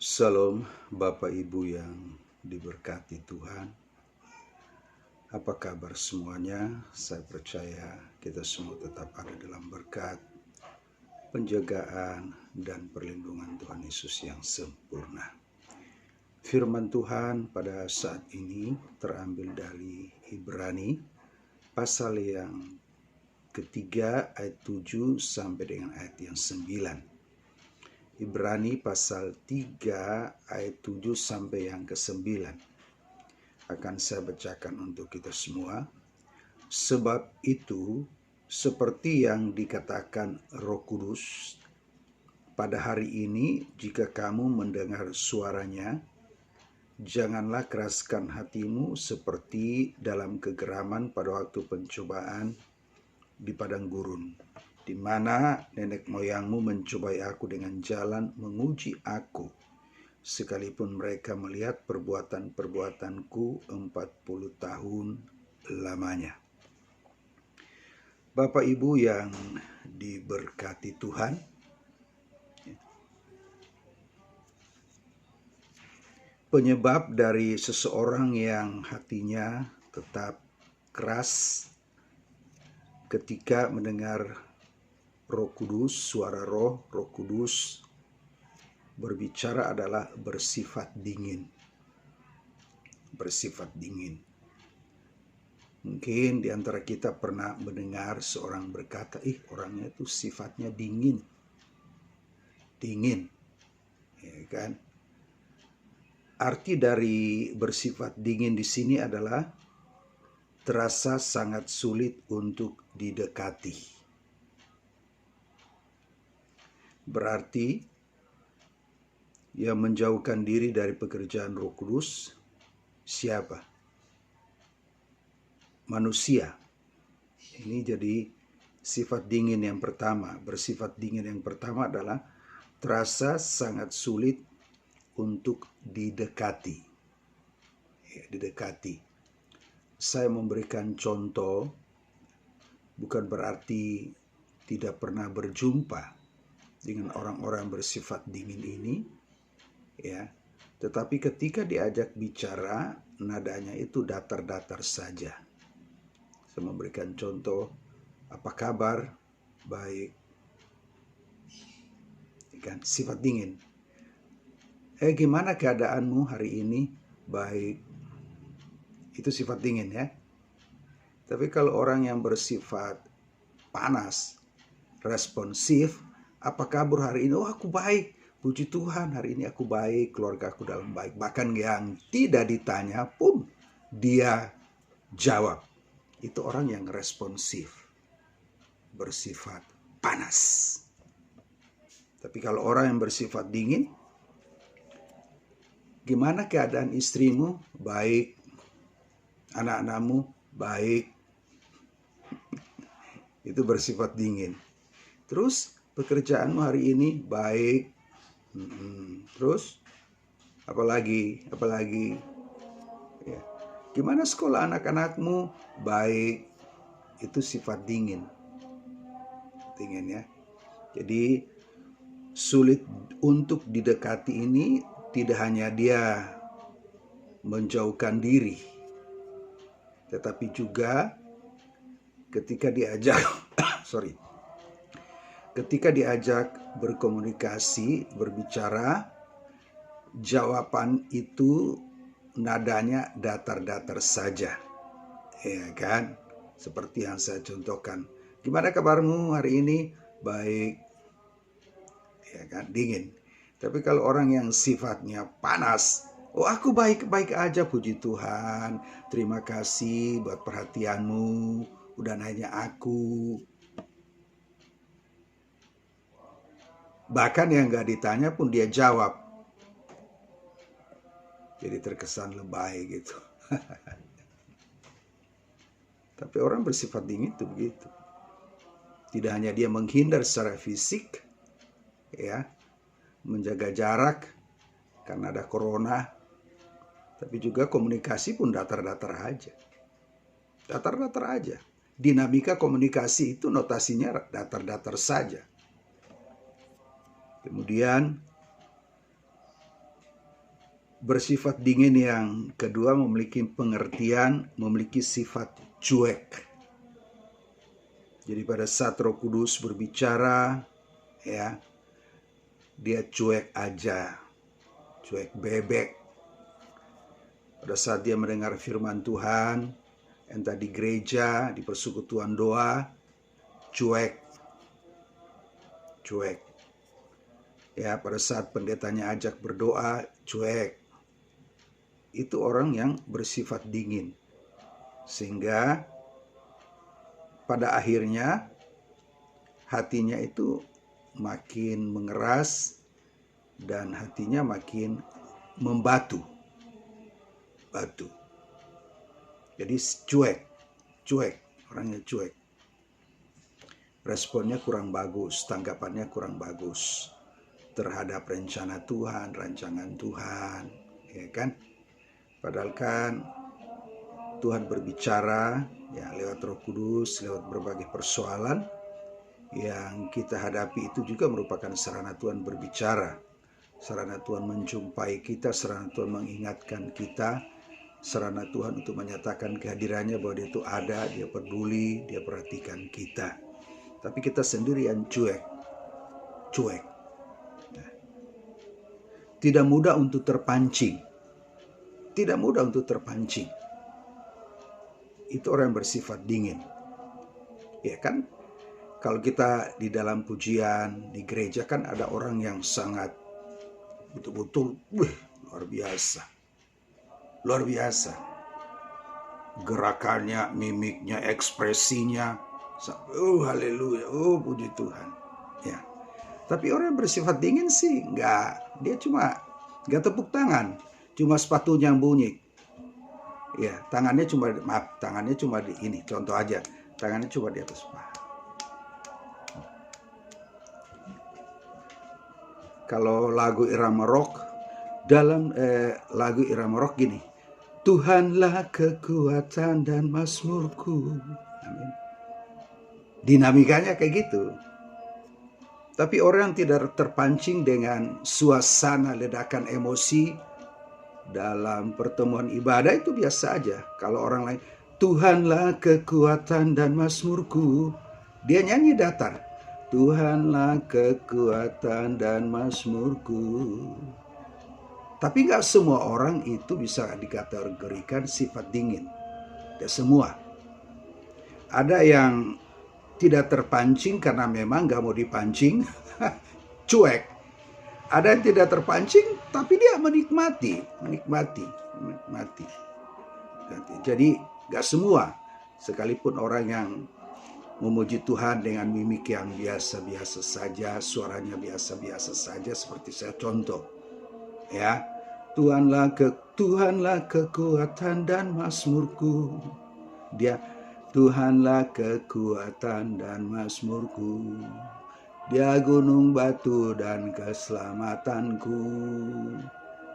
Salam Bapak Ibu yang diberkati Tuhan. Apa kabar semuanya? Saya percaya kita semua tetap ada dalam berkat, penjagaan, dan perlindungan Tuhan Yesus yang sempurna. Firman Tuhan pada saat ini terambil dari Ibrani pasal yang ketiga ayat 7 sampai dengan ayat yang 9. Ibrani pasal 3 ayat 7 sampai yang ke-9. Akan saya bacakan untuk kita semua. Sebab itu, seperti yang dikatakan Roh Kudus, pada hari ini jika kamu mendengar suaranya, janganlah keraskan hatimu seperti dalam kegeraman pada waktu pencobaan di padang gurun, di mana nenek moyangmu mencobai aku dengan jalan menguji aku, sekalipun mereka melihat perbuatan-perbuatanku 40 tahun lamanya. Bapak Ibu yang diberkati Tuhan, penyebab dari seseorang yang hatinya tetap keras ketika mendengar Roh Kudus, suara Roh Kudus berbicara adalah bersifat dingin. Bersifat dingin. Mungkin di antara kita pernah mendengar seorang berkata, orangnya itu sifatnya dingin. Dingin. Ya kan? Arti dari bersifat dingin di sini adalah terasa sangat sulit untuk didekati. Berarti yang menjauhkan diri dari pekerjaan Roh Kudus siapa? Manusia. Ini jadi sifat dingin yang pertama. Bersifat dingin yang pertama adalah terasa sangat sulit untuk didekati. Ya, didekati. Saya memberikan contoh, bukan berarti tidak pernah berjumpa dengan orang-orang bersifat dingin ini, ya. Tetapi ketika diajak bicara, nadanya itu datar-datar saja. Saya memberikan contoh, apa kabar? Baik. Kan sifat dingin. Gimana keadaanmu hari ini? Baik. Itu sifat dingin ya. Tapi kalau orang yang bersifat panas, responsif, apa kabar hari ini? Oh, aku baik. Puji Tuhan, hari ini aku baik, keluarga aku dalam baik. Bahkan yang tidak ditanya pun dia jawab. Itu orang yang responsif, bersifat panas. Tapi kalau orang yang bersifat dingin, gimana keadaan istrimu? Baik. Anak-anakmu? Baik. Itu bersifat dingin. Terus pekerjaanmu hari ini? Baik. Terus apalagi ya. Gimana sekolah anak-anakmu? Baik. Itu sifat dingin ya. Jadi sulit untuk didekati ini tidak hanya dia menjauhkan diri, tetapi juga ketika diajak ketika diajak berkomunikasi, berbicara, jawaban itu nadanya datar-datar saja. Ya kan? Seperti yang saya contohkan. Gimana kabarmu hari ini? Baik. Ya kan? Dingin. Tapi kalau orang yang sifatnya panas, oh aku baik-baik aja, puji Tuhan. Terima kasih buat perhatianmu. Udah nanya aku. Bahkan yang gak ditanya pun dia jawab. Jadi terkesan lebay gitu. Tapi orang bersifat dingin itu begitu. Tidak hanya dia menghindar secara fisik, ya, menjaga jarak karena ada corona, tapi juga komunikasi pun datar-datar aja. Datar-datar aja. Dinamika komunikasi itu notasinya datar-datar saja. Kemudian Bersifat dingin yang kedua memiliki pengertian, memiliki sifat cuek. Jadi pada saat Roh Kudus berbicara, ya, dia cuek aja, cuek bebek. Pada saat dia mendengar firman Tuhan, entah di gereja, di persekutuan doa, cuek. Ya, pada saat pendetanya ajak berdoa, cuek. Itu orang yang bersifat dingin. Sehingga pada akhirnya hatinya itu makin mengeras dan hatinya makin membatu. Jadi cuek, orangnya cuek. Responnya kurang bagus, tanggapannya kurang bagus terhadap rencana Tuhan, rancangan Tuhan, ya kan? Padahal kan Tuhan berbicara ya lewat Roh Kudus, lewat berbagai persoalan yang kita hadapi itu juga merupakan sarana Tuhan berbicara. Sarana Tuhan menjumpai kita, sarana Tuhan mengingatkan kita, sarana Tuhan untuk menyatakan kehadirannya bahwa dia itu ada, dia peduli, dia perhatikan kita. Tapi kita sendiri yang cuek. Nah, tidak mudah untuk terpancing. Itu orang yang bersifat dingin. Ya kan? Kalau kita di dalam pujian, di gereja kan ada orang yang sangat betul-betul luar biasa. Gerakannya, mimiknya, ekspresinya, haleluya, puji Tuhan. Ya. Tapi orang yang bersifat dingin sih enggak, dia cuma enggak tepuk tangan, cuma sepatunya yang bunyi. Ya, tangannya cuma di ini, contoh aja, tangannya cuma di atas paha. Kalau lagu irama rock, dalam lagu irama rock gini, Tuhanlah kekuatan dan mazmurku. Amin. Dinamikanya kayak gitu. Tapi orang tidak terpancing dengan suasana ledakan emosi dalam pertemuan ibadah itu biasa aja. Kalau orang lain, Tuhanlah kekuatan dan mazmurku, dia nyanyi datar. Tuhanlah kekuatan dan mazmurku. Tapi nggak semua orang itu bisa dikategorikan sifat dingin. Tidak semua. Ada yang tidak terpancing karena memang nggak mau dipancing, cuek. Ada yang tidak terpancing, tapi dia menikmati. Jadi nggak semua, sekalipun orang yang memuji Tuhan dengan mimik yang biasa-biasa saja, suaranya biasa-biasa saja, seperti saya contoh, ya, Tuhanlah kekuatan dan mazmurku. Dia Tuhanlah kekuatan dan mazmurku. Dia gunung batu dan keselamatanku.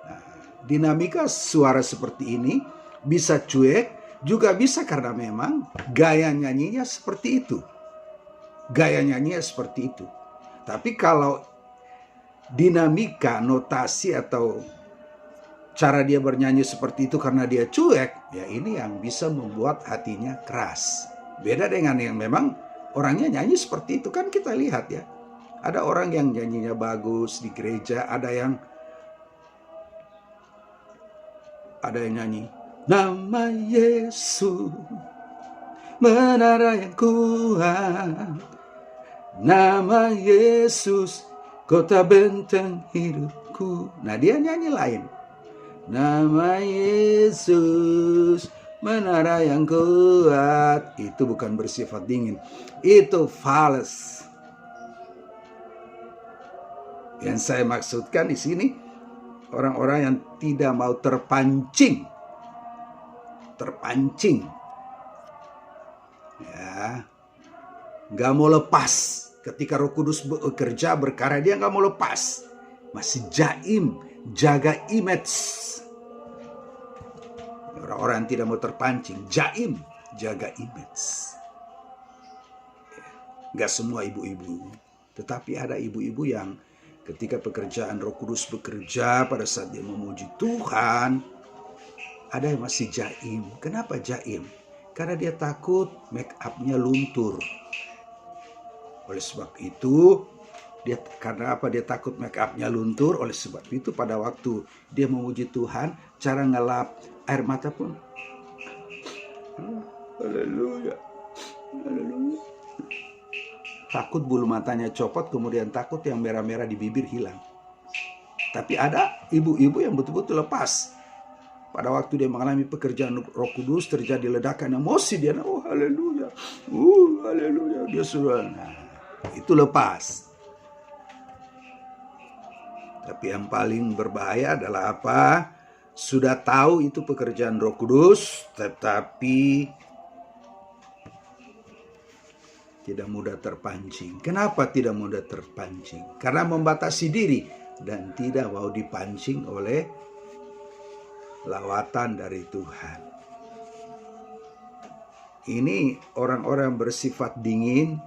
Nah, dinamika suara seperti ini bisa cuek, juga bisa karena memang gaya nyanyinya seperti itu. Tapi kalau dinamika, notasi atau cara dia bernyanyi seperti itu karena dia cuek, ya ini yang bisa membuat hatinya keras. Beda dengan yang memang orangnya nyanyi seperti itu, kan kita lihat ya. Ada orang yang nyanyinya bagus di gereja, ada yang nyanyi nama Yesus menara yang kuat, nama Yesus kota benteng hidupku. Nah, dia nyanyi lain. Nama Yesus menara yang kuat. Itu bukan bersifat dingin, itu fals. Yang saya maksudkan di sini orang-orang yang tidak mau terpancing. Ya, nggak mau lepas. Ketika Roh Kudus bekerja berkarya, dia nggak mau lepas. Masih jaim, jaga image. Orang-orang yang tidak mau terpancing, jaim, jaga image. Nggak semua ibu-ibu, tetapi ada ibu-ibu yang ketika pekerjaan Roh Kudus bekerja pada saat dia memuji Tuhan, ada yang masih jaim. Kenapa jaim? Karena dia takut make up-nya luntur. Oleh sebab itu, karena apa dia takut make up-nya luntur? Oleh sebab itu pada waktu dia memuji Tuhan, cara ngelap air mata pun haleluya, haleluya. Takut bulu matanya copot, kemudian takut yang merah-merah di bibir hilang. Tapi ada ibu-ibu yang betul-betul lepas. Pada waktu dia mengalami pekerjaan Roh Kudus, terjadi ledakan emosi, dia oh haleluya, haleluya, dia sudah, itu lepas. Tapi yang paling berbahaya adalah apa? Sudah tahu itu pekerjaan Roh Kudus, tetapi tidak mudah terpancing. Kenapa tidak mudah terpancing? Karena membatasi diri dan tidak mau dipancing oleh lawatan dari Tuhan. Ini orang-orang bersifat dingin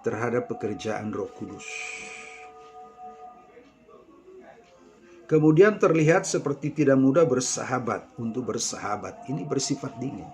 terhadap pekerjaan Roh Kudus. Kemudian terlihat seperti tidak mudah bersahabat. Untuk bersahabat ini bersifat dingin.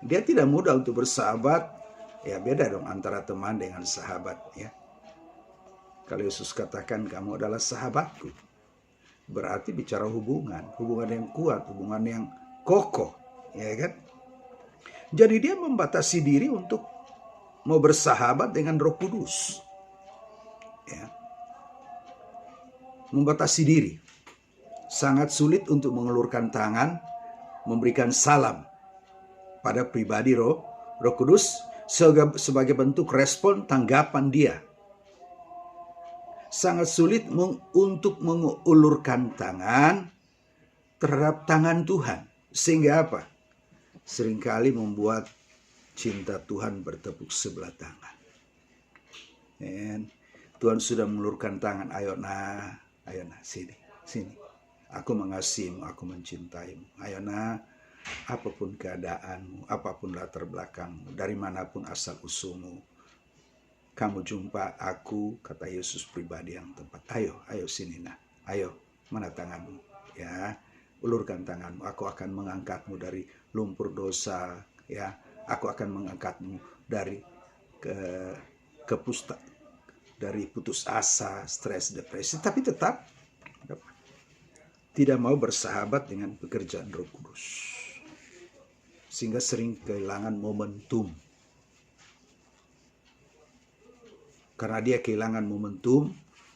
Dia tidak mudah untuk bersahabat. Ya beda dong antara teman dengan sahabat ya. Kalau Yesus katakan kamu adalah sahabatku, berarti bicara hubungan yang kuat, hubungan yang kokoh, ya kan? Jadi dia membatasi diri untuk mau bersahabat dengan Roh Kudus. Ya. Membatasi diri. Sangat sulit untuk mengulurkan tangan, memberikan salam pada pribadi Roh Kudus sebagai bentuk respon tanggapan dia. Sangat sulit untuk mengulurkan tangan terhadap tangan Tuhan. Sehingga apa? Seringkali membuat cinta Tuhan bertepuk sebelah tangan. Dan Tuhan sudah mengulurkan tangan, ayo nah, sini. Aku mengasihimu, aku mencintaimu. Ayo nah, apapun keadaanmu, apapun latar belakangmu, dari manapun asal usulmu, kamu jumpa aku, kata Yesus pribadi yang tepat. Ayo sini nah, ayo, mana tanganmu? Ya, ulurkan tanganmu. Aku akan mengangkatmu dari lumpur dosa. Ya, aku akan mengangkatmu dari dari putus asa, stres, depresi. Tapi tetap tidak mau bersahabat dengan pekerjaan Roh Kudus. Sehingga sering kehilangan momentum. Karena dia kehilangan momentum,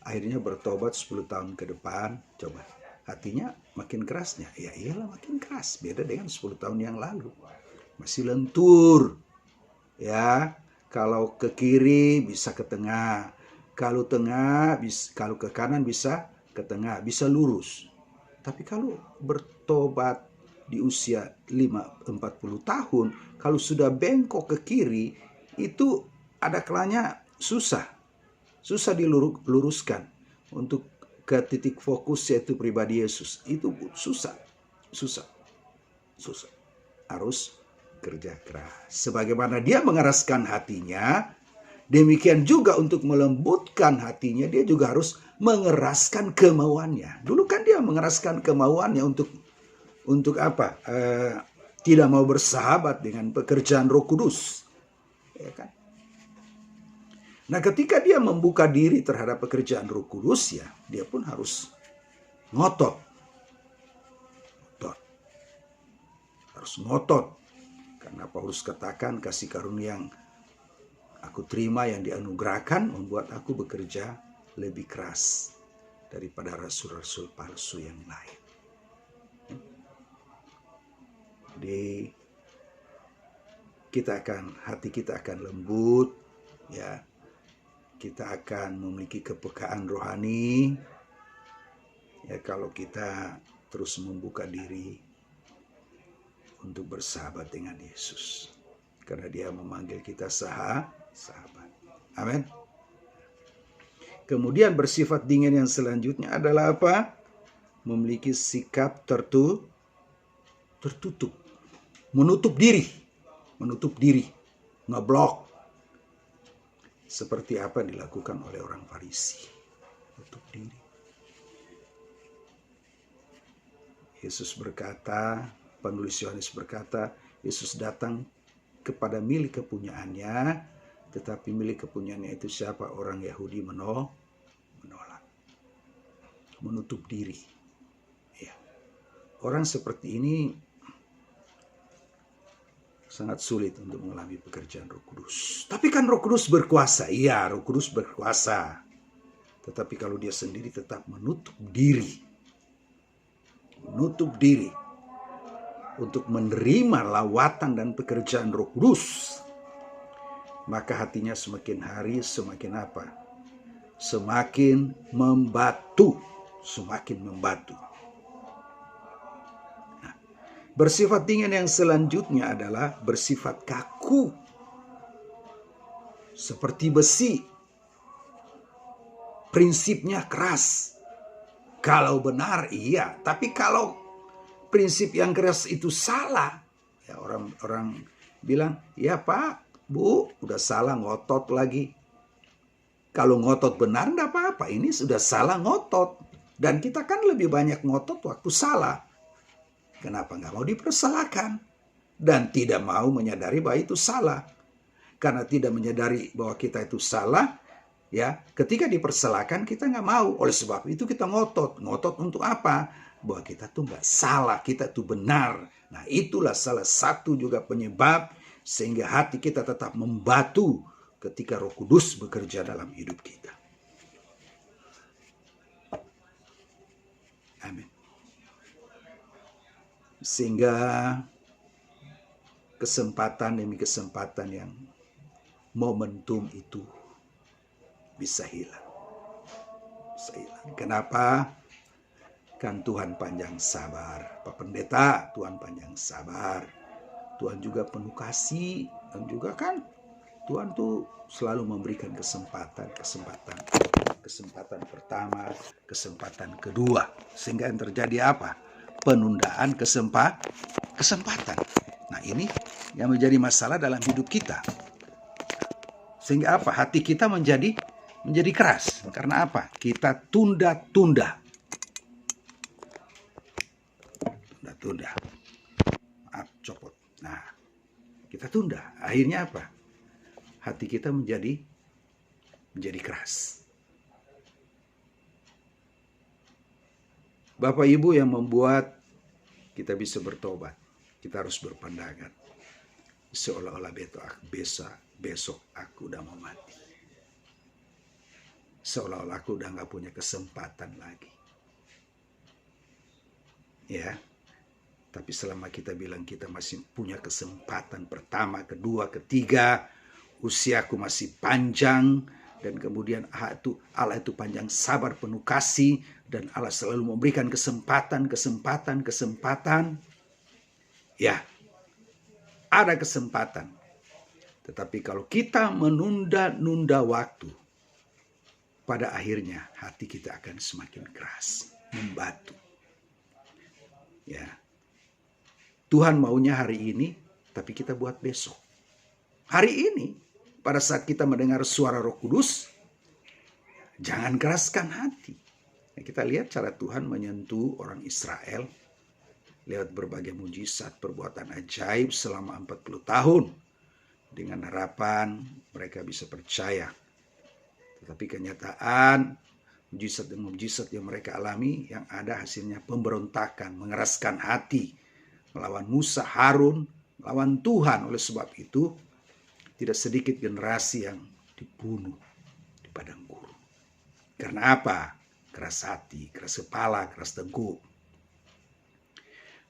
akhirnya bertobat 10 tahun ke depan. Coba, hatinya makin kerasnya. Ya iyalah makin keras. Beda dengan 10 tahun yang lalu. Masih lentur. Ya, kalau ke kiri bisa ke tengah. Kalau kalau ke kanan bisa ke tengah. Bisa lurus. Tapi kalau bertobat di usia 40 tahun, kalau sudah bengkok ke kiri, itu ada kalanya susah diluruskan untuk ke titik fokus yaitu pribadi Yesus. Itu susah. Harus kerja keras. Sebagaimana dia mengeraskan hatinya, demikian juga untuk melembutkan hatinya, dia juga harus mengeraskan kemauannya. Dulu kan dia mengeraskan kemauannya untuk apa? Tidak mau bersahabat dengan pekerjaan Roh Kudus. Ya kan? Nah, ketika dia membuka diri terhadap pekerjaan Roh Kudus, ya dia pun harus ngotot. Harus ngotot. Karena Paulus katakan kasih karunia yang aku terima, yang dianugerahkan, membuat aku bekerja lebih keras daripada rasul-rasul palsu yang lain. Jadi hati kita akan lembut, ya. Kita akan memiliki kepekaan rohani, ya kalau kita terus membuka diri untuk bersahabat dengan Yesus. Karena dia memanggil kita sahabat. Amin. Kemudian bersifat dingin yang selanjutnya adalah apa? Memiliki sikap tertutup. Menutup diri. Ngeblok. Seperti apa dilakukan oleh orang Farisi. Menutup diri. Yesus berkata, penulis Yohanes berkata, Yesus datang kepada milik kepunyaannya, tetapi milik kepunyaannya itu siapa? Orang Yahudi menolak. Menutup diri. Ya. Orang seperti ini sangat sulit untuk mengalami pekerjaan Roh Kudus. Tapi kan Roh Kudus berkuasa. Iya, Roh Kudus berkuasa. Tetapi kalau dia sendiri tetap menutup diri. Menutup diri untuk menerima lawatan dan pekerjaan Roh Kudus, maka hatinya semakin hari semakin apa? Semakin membatu. Semakin membatu. Nah, bersifat dingin yang selanjutnya adalah bersifat kaku. Seperti besi. Prinsipnya keras. Kalau benar iya, tapi kalau prinsip yang keras itu salah, ya orang bilang, ya Pak, Bu, udah salah ngotot lagi. Kalau ngotot benar enggak apa-apa, ini sudah salah ngotot. Dan kita kan lebih banyak ngotot waktu salah. Kenapa nggak mau dipersalahkan? Dan tidak mau menyadari bahwa itu salah. Karena tidak menyadari bahwa kita itu salah, ya, ketika dipersalahkan kita nggak mau. Oleh sebab itu kita ngotot. Ngotot untuk apa? Bahwa kita tuh nggak salah, kita tuh benar. Nah, itulah salah satu juga penyebab sehingga hati kita tetap membatu ketika Roh Kudus bekerja dalam hidup kita. Amin. Sehingga kesempatan demi kesempatan yang momentum itu bisa hilang. Kenapa? Kan Tuhan panjang sabar. Pak Pendeta, Tuhan panjang sabar. Tuhan juga penuh kasih. Dan juga kan Tuhan tuh selalu memberikan kesempatan pertama, kesempatan kedua. Sehingga yang terjadi apa? Penundaan kesempatan. Nah, ini yang menjadi masalah dalam hidup kita. Sehingga apa? Hati kita menjadi keras. Karena apa? Kita tunda-tunda. Maaf, copot. Nah, kita tunda. Akhirnya apa? Hati kita menjadi keras. Bapak Ibu yang membuat kita bisa bertobat. Kita harus berpandangan. Seolah-olah besok aku udah mau mati. Seolah-olah aku udah gak punya kesempatan lagi. Ya. Tapi selama kita bilang kita masih punya kesempatan pertama, kedua, ketiga, usiaku masih panjang, dan kemudian Allah itu panjang sabar, penuh kasih, dan Allah selalu memberikan kesempatan. Ya, ada kesempatan. Tetapi kalau kita menunda-nunda waktu, pada akhirnya hati kita akan semakin keras, membatu. Ya, Tuhan maunya hari ini, tapi kita buat besok. Hari ini, pada saat kita mendengar suara Roh Kudus, jangan keraskan hati. Nah, kita lihat cara Tuhan menyentuh orang Israel lewat berbagai mujizat, perbuatan ajaib selama 40 tahun. Dengan harapan mereka bisa percaya. Tetapi kenyataan, mujizat yang mereka alami, yang ada hasilnya pemberontakan, mengeraskan hati, melawan Musa, Harun, melawan Tuhan. Oleh sebab itu, tidak sedikit generasi yang dibunuh di padang gurun. Karena apa? Keras hati, keras kepala, keras tengkuk.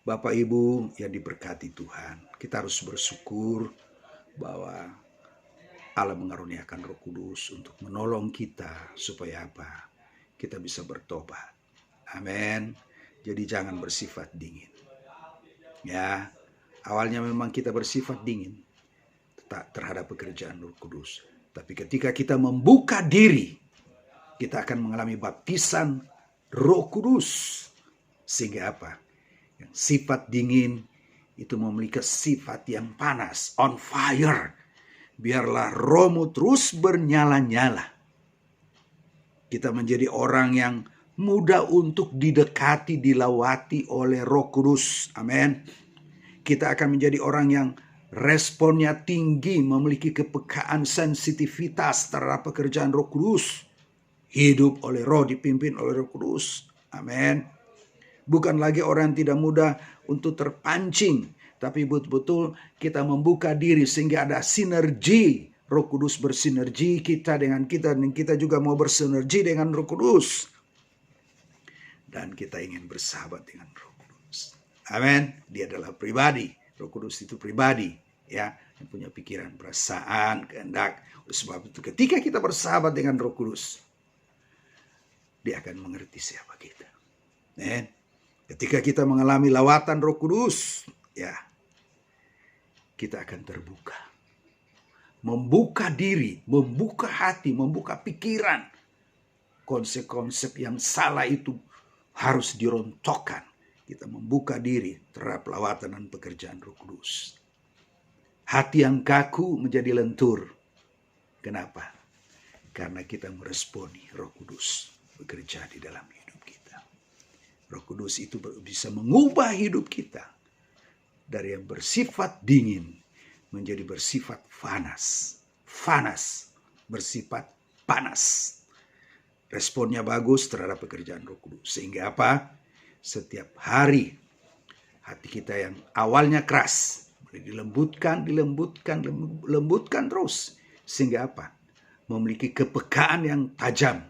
Bapak Ibu yang diberkati Tuhan, kita harus bersyukur bahwa Allah mengaruniakan Roh Kudus untuk menolong kita supaya apa? Kita bisa bertobat. Amin. Jadi jangan bersifat dingin. Ya, awalnya memang kita bersifat dingin terhadap pekerjaan Roh Kudus. Tapi ketika kita membuka diri, kita akan mengalami baptisan Roh Kudus. Sehingga apa? Yang sifat dingin itu memiliki sifat yang panas, on fire. Biarlah rohmu terus bernyala-nyala. Kita menjadi orang yang mudah untuk didekati, dilawati oleh Roh Kudus. Amin. Kita akan menjadi orang yang responnya tinggi, memiliki kepekaan, sensitivitas terhadap pekerjaan Roh Kudus. Hidup oleh Roh, dipimpin oleh Roh Kudus. Amin. Bukan lagi orang yang tidak mudah untuk terpancing, tapi betul-betul kita membuka diri sehingga ada sinergi. Roh Kudus bersinergi kita dengan kita, dan kita juga mau bersinergi dengan Roh Kudus. Dan kita ingin bersahabat dengan Roh Kudus. Amin. Dia adalah pribadi. Roh Kudus itu pribadi, ya, yang punya pikiran, perasaan, kehendak. Oleh sebab itu ketika kita bersahabat dengan Roh Kudus, dia akan mengerti siapa kita. Ketika kita mengalami lawatan Roh Kudus, ya, kita akan terbuka. Membuka diri, membuka hati, membuka pikiran. Konsep-konsep yang salah itu harus dirontokkan. Kita membuka diri terhadap lawatan dan pekerjaan Roh Kudus. Hati yang kaku menjadi lentur. Kenapa? Karena kita meresponi Roh Kudus bekerja di dalam hidup kita. Roh Kudus itu bisa mengubah hidup kita dari yang bersifat dingin menjadi bersifat panas, bersifat panas. Responnya bagus terhadap pekerjaan Roh Kudus. Sehingga apa? Setiap hari hati kita yang awalnya keras dilembutkan terus. Sehingga apa? Memiliki kepekaan yang tajam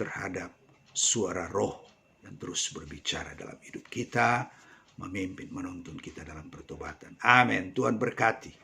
terhadap suara Roh yang terus berbicara dalam hidup kita, memimpin, menuntun kita dalam pertobatan. Amin. Tuhan berkati.